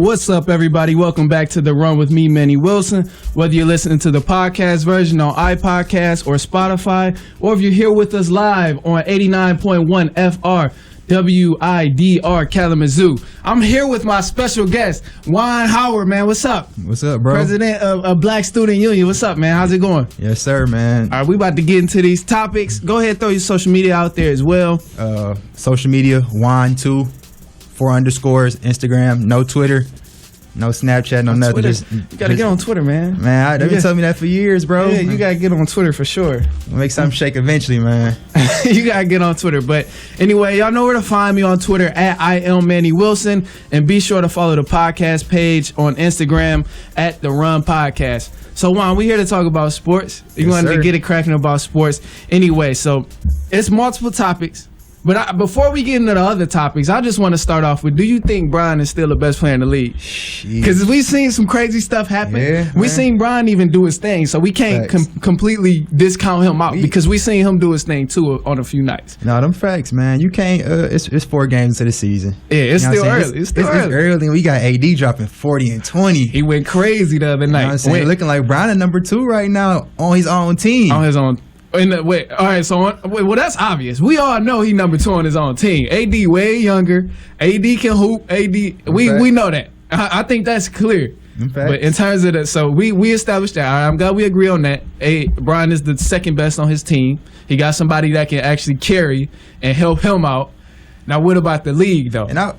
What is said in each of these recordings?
What's up, everybody? Welcome back to The Run with me, Manny Wilson. Whether you're listening to the podcast version on iPodcast or Spotify, or if you're here with us live on 89.1 FR, WIDR Kalamazoo. I'm here with my special guest, Jerjuan Howard, man. What's up? What's up, bro? President of Black Student Union. What's up, man? How's it going? Yes, sir, man. All right, we about to get into these topics. Go ahead, throw your social media out there as well. Social media, Juan2, 4 underscores, Instagram, no Twitter, no Snapchat, no nothing. You gotta get on Twitter, man. Man, they've been telling me that for years, bro. Yeah, you gotta get on Twitter for sure. Make something shake eventually, man. You gotta get on Twitter. But anyway, y'all know where to find me on Twitter at IamMannyWilson, and be sure to follow the podcast page on Instagram at The Run Podcast. So Juan, we here to talk about sports. You wanted to get it cracking about sports. Anyway, so it's multiple topics. But before we get into the other topics, I just want to start off with, do you think Brian is still the best player in the league? Because we've seen some crazy stuff happen. Yeah, we've seen Brian even do his thing, so we can't completely discount him out because we've seen him do his thing too on a few nights. No, them facts, man. You can't, it's 4 games into the season. Yeah, it's still early. It's still early. We got AD dropping 40 and 20. He went crazy the other night. You know what I'm saying? Looking like Brian at number 2 right now on his own team. On his own. All right, so well, that's obvious. We all know he number 2 on his own team. AD way younger. AD can hoop. AD, we know that. I think that's clear. But in terms of that, so we established that. I'm glad we agree on that. Brian is the second best on his team. He got somebody that can actually carry and help him out. Now, what about the league, though? And I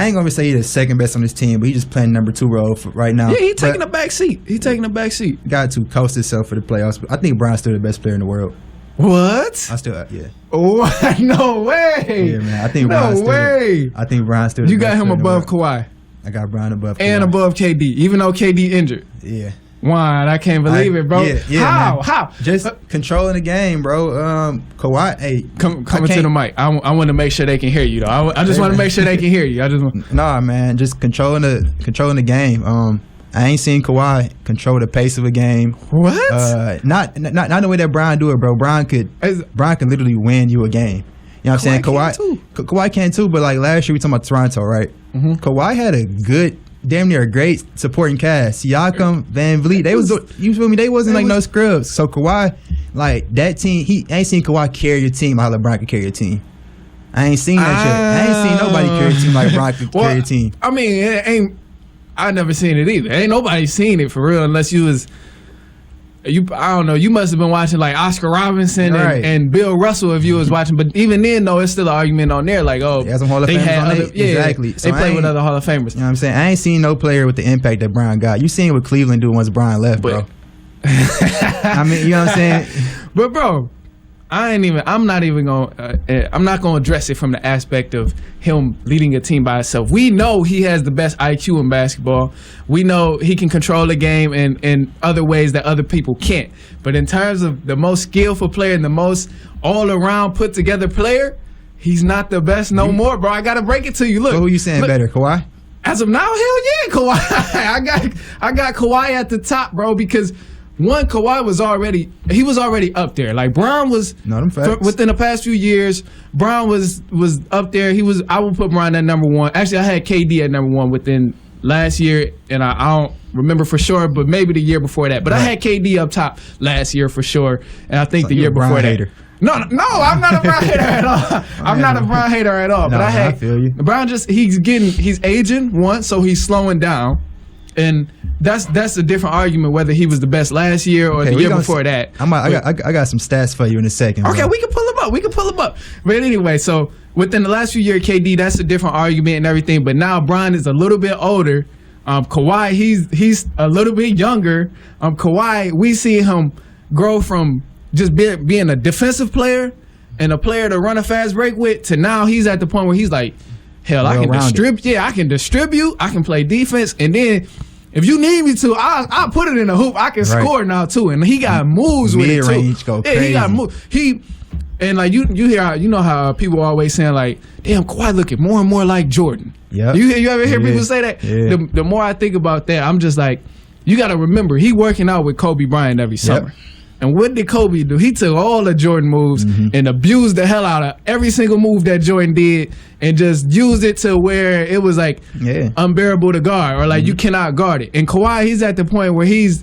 ain't going to say he's the second best on his team, but he's just playing number 2 role right now. Yeah, he's taking a back seat. Got to coast himself for the playoffs. I think Brian's still the best player in the world. What? Yeah. Oh, no way. Yeah, man. I think Brian's still You got him above Kawhi. I got Brian above Kawhi. And above KD, even though KD injured. Yeah. Juan, I can't believe it, bro. Yeah, How? Just controlling the game, bro. Kawhi, hey, coming to the mic. I want to make sure they can hear you, though. I just want to make sure they can hear you. Nah, man, just controlling the game. I ain't seen Kawhi control the pace of a game. What? Not the way that Brian do it, bro. Brian can literally win you a game. You know what I'm saying? Kawhi can too, but like last year we talking about Toronto, right? Mm-hmm. Kawhi had a good, damn near a great supporting cast. Siakam, Van Vliet, you feel me? They wasn't like no scrubs. So Kawhi, like that team, I ain't seen Kawhi carry your team how LeBron could carry your team. I ain't seen that shit. I ain't seen nobody carry a team like LeBron could carry your team. I mean, I never seen it either. Ain't nobody seen it for real unless you was. I don't know. You must have been watching like Oscar Robinson and Bill Russell if you was watching. But even then, though, it's still an argument on there. Like, oh, some Hall of Famers on there. Exactly. They play with other Hall of Famers. You know what I'm saying? I ain't seen no player with the impact that Brian got. You seen what Cleveland do once Brian left, bro. I mean, you know what I'm saying? But bro, I'm not gonna address it from the aspect of him leading a team by himself. We know he has the best IQ in basketball. We know he can control the game in other ways that other people can't. But in terms of the most skillful player and the most all-around put-together player, he's not the best no more, bro. I gotta break it to you. Look, so who you saying better, Kawhi? As of now, hell yeah, Kawhi. I got Kawhi at the top, bro, because one, Kawhi was already up there. Like Brown was within the past few years. Brown was up there. I would put Brown at number 1. Actually, I had KD at number 1 within last year, and I don't remember for sure, but maybe the year before that. But I had KD up top last year for sure, and I think the year before that. Hater. No, I'm not a Brown hater at all. I'm not a Brown hater at all. But I feel you. Brown he's aging once, so he's slowing down. And that's a different argument whether he was the best last year or the year before that. I got some stats for you in a second. Okay, bro. We can pull him up. But anyway, so within the last few years, KD, that's a different argument and everything. But now Brian is a little bit older. Kawhi, he's a little bit younger. Kawhi, we see him grow from just being a defensive player and a player to run a fast break with to now he's at the point where he's like, hell, I can distribute. Yeah, I can distribute. I can play defense, and then if you need me to, I'll put it in the hoop. I can score now too, and he got moves with it too. Mid-range go crazy. He got moves. And like you hear, you know how people always saying like, damn, Kawhi looking more and more like Jordan. Yeah. You ever hear people say that? Yeah. The more I think about that, I'm just like, you got to remember he working out with Kobe Bryant every summer. And what did Kobe do? He took all the Jordan moves and abused the hell out of every single move that Jordan did and just used it to where it was like unbearable to guard or like you cannot guard it. And Kawhi, he's at the point where he's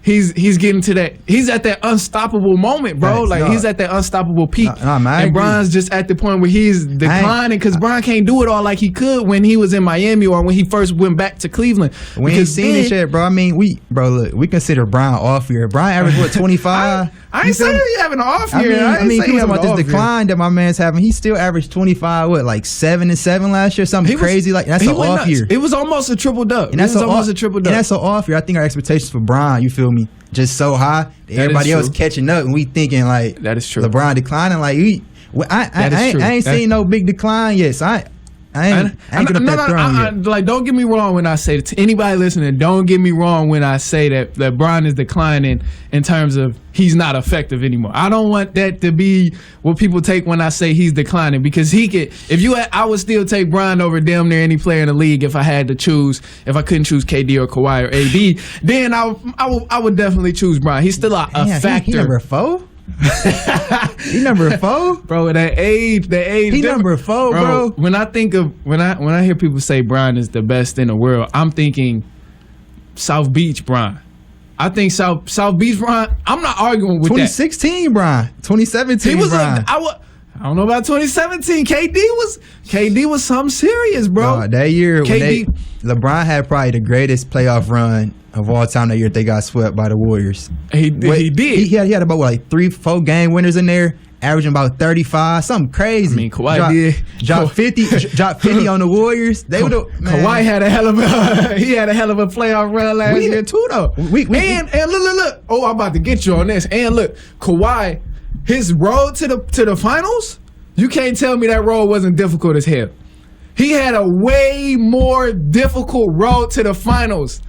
getting to that. He's at that unstoppable moment, bro. He's at that unstoppable peak. And Bron's just at the point where he's declining because Bron can't do it all like he could when he was in Miami or when he first went back to Cleveland. We ain't seen this yet, bro. I mean, look, we consider Bron off year. Bron averaged what, 25? I ain't saying he having an off year. I mean people talking about this decline that my man's having. He still averaged 25. What, like 7 and 7 last year? Something crazy like that's an off year. It was almost a triple dub. And that's almost a triple dub. And that's an off year. I think our expectations for Bron, you feel me, just so high. Everybody else catching up, and we thinking like that is true. LeBron declining, like I ain't seen no big decline yet. So I ain't gonna throw yet. Like, don't get me wrong when I say to anybody listening. Don't get me wrong when I say that Bron is declining in terms of he's not effective anymore. I don't want that to be what people take when I say he's declining because he could. I would still take Bron over damn near any player in the league if I had to choose. If I couldn't choose KD or Kawhi or AD, then I would definitely choose Bron. He's still a factor. He number 4. He number 4, bro. That age. He number 4, bro. When I hear people say Bron is the best in the world, I'm thinking South Beach Bron. I think South Beach Bron. I'm not arguing with 2016 Bron, 2017 Bron. I don't know about 2017. KD was something serious, bro. That year, LeBron had probably the greatest playoff run of all time that year they got swept by the Warriors. He did. He had about like 3-4 game winners in there, averaging about 35, something crazy. I mean, Kawhi dropped 50 on the Warriors. Kawhi had a hell of a playoff run last year too, though. And look. Oh, I'm about to get you on this. And look, Kawhi, his road to the finals, you can't tell me that road wasn't difficult as hell. He had a way more difficult road to the finals.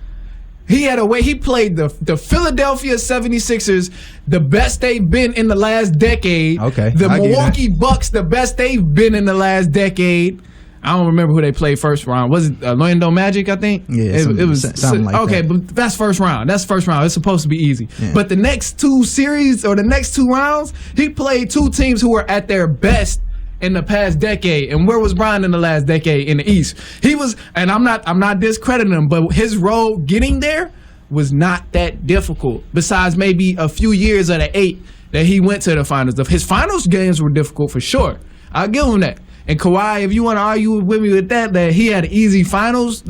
He played the Philadelphia 76ers, the best they've been in the last decade. Okay. The Milwaukee Bucks, the best they've been in the last decade. I don't remember who they played first round. Was it Orlando Magic, I think? Yeah, it was something like that. Okay, but that's first round. It's supposed to be easy. Yeah. But the next 2 series or the next 2 rounds, he played 2 teams who were at their best in the past decade. And where was Bron in the last decade in the East? He was, and I'm not discrediting him, but his road getting there was not that difficult. Besides maybe a few years of the 8 that he went to the finals. His finals games were difficult for sure. I'll give him that. And Kawhi, if you want to argue with me with that he had an easy finals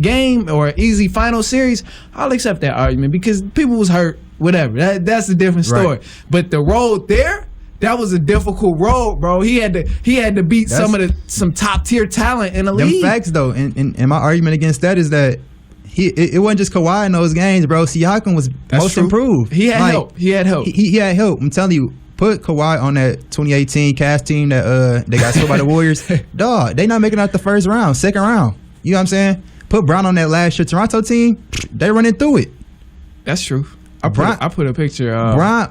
game or an easy final series, I'll accept that argument because people was hurt, whatever. That's a different story. Right. But the road there, that was a difficult road, bro. He had to beat some top tier talent in the league. Them facts though, and my argument against that is that it wasn't just Kawhi in those games, bro. Siakam was most improved. He had help. He had help. He had help. I'm telling you. Put Kawhi on that 2018 Cavs team that they got swept by the Warriors. Dog, they not making out the first round, second round. You know what I'm saying? Put Bron on that last year Toronto team, they running through it. That's true. I put a picture.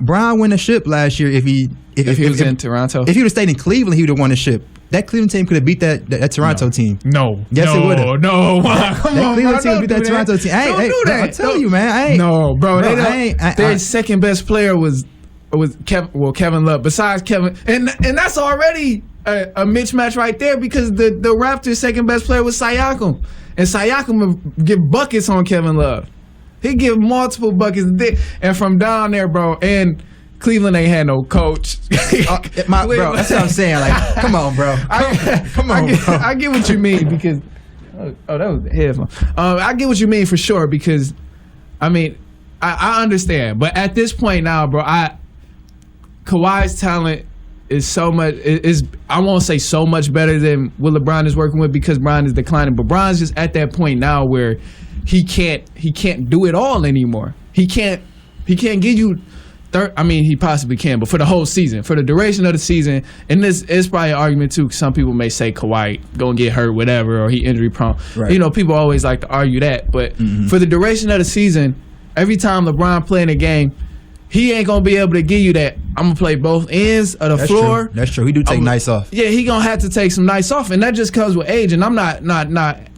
Bron won the ship last year if he was in Toronto. If he would have stayed in Cleveland, he would have won the ship. That Cleveland team could have beat that Toronto team. No. Yes, it would have. No. That Cleveland team would beat that Toronto team. Don't do that. I'm telling you, man. No, bro. Their second best player was Kevin Love. Besides Kevin, and that's already a mismatch right there because the Raptors' second best player was Siakam, and Siakam would give buckets on Kevin Love. He give multiple buckets, and from down there, bro. And Cleveland ain't had no coach. Bro, that's what I'm saying. Like, come on, bro. Come on, bro. I get what you mean because that was the headphone. I get what you mean for sure because I mean I understand, but at this point now, bro, Kawhi's talent is so much. I won't say so much better than what LeBron is working with because Bron is declining. But Bron's just at that point now where he can't do it all anymore. He can't give you. I mean, he possibly can, but for the whole season, for the duration of the season, and this is probably an argument too. Some people may say Kawhi gonna get hurt, whatever, or he injury prone. Right. You know, people always like to argue that. But for the duration of the season, every time LeBron playing a game, he ain't gonna be able to give you that. I'm gonna play both ends of the floor. True. That's true. He do take nights off. Yeah, he gonna have to take some nights off, and that just comes with age. And I'm not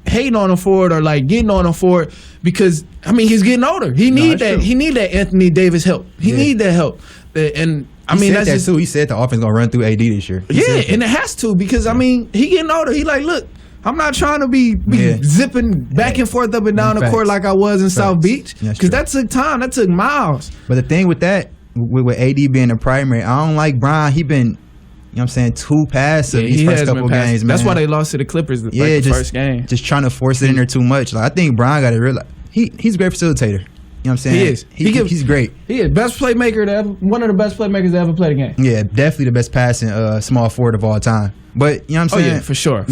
hating on him for it or like getting on him for it because I mean he's getting older. He need that. True. He need that Anthony Davis help. He need that help. And I mean that's that too. He said the offense gonna run through AD this year. And it has to because I mean he getting older. He like look. I'm not trying to be zipping back and forth up and down the court like I was in South Beach because that took time. That took miles. But the thing with that, with AD being the primary, I don't like Bron. He been, you know what I'm saying, too passive these first couple games, man. That's why they lost to the Clippers the first game. Just trying to force it in there too much. Like I think Bron got to realize he's a great facilitator. You know what I'm saying? He is. He's great. He is best playmaker one of the best playmakers that ever played a game. Yeah, definitely the best passing small forward of all time. But you know what I'm saying? Oh yeah, for sure.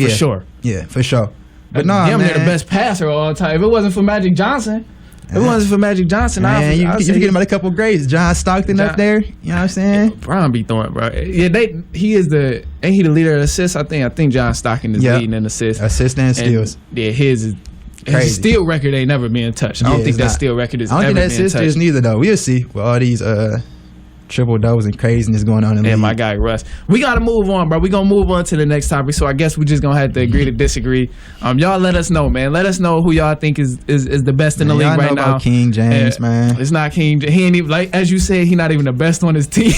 Yeah, for sure. But damn near the best passer of all time. If it wasn't for Magic Johnson, you can get him at a couple grades. John Stockton up there. You know what I'm saying? Bron be throwing, bro. Yeah, he is ain't he the leader of assists? I think John Stockton is leading in assists. Assists and steals. Yeah, his steal record ain't never been touched. I don't think that steal record is ever been touched. I don't think that assist is neither though. We'll see with all these triple doubles and craziness going on in the league. My guy Russ. We gotta move on, bro. We gonna move on to the next topic. So I guess we just gonna have to agree to disagree. Y'all let us know, man. Let us know who y'all think is the best in the league right now. About King James, man. It's not King. He ain't even like as you said. He not even the best on his team.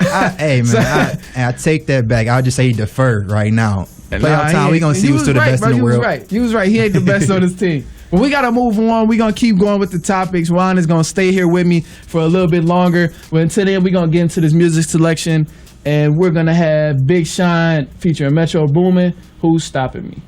I take that back. I'll just say he deferred right now. Playoff time. We gonna see who's still the best in the world. He was right. He ain't the best on his team. But we got to move on. We're going to keep going with the topics. Ron is going to stay here with me for a little bit longer. But until then, we're going to get into this music selection. And we're going to have Big Sean featuring Metro Boomin, Who's Stopping Me.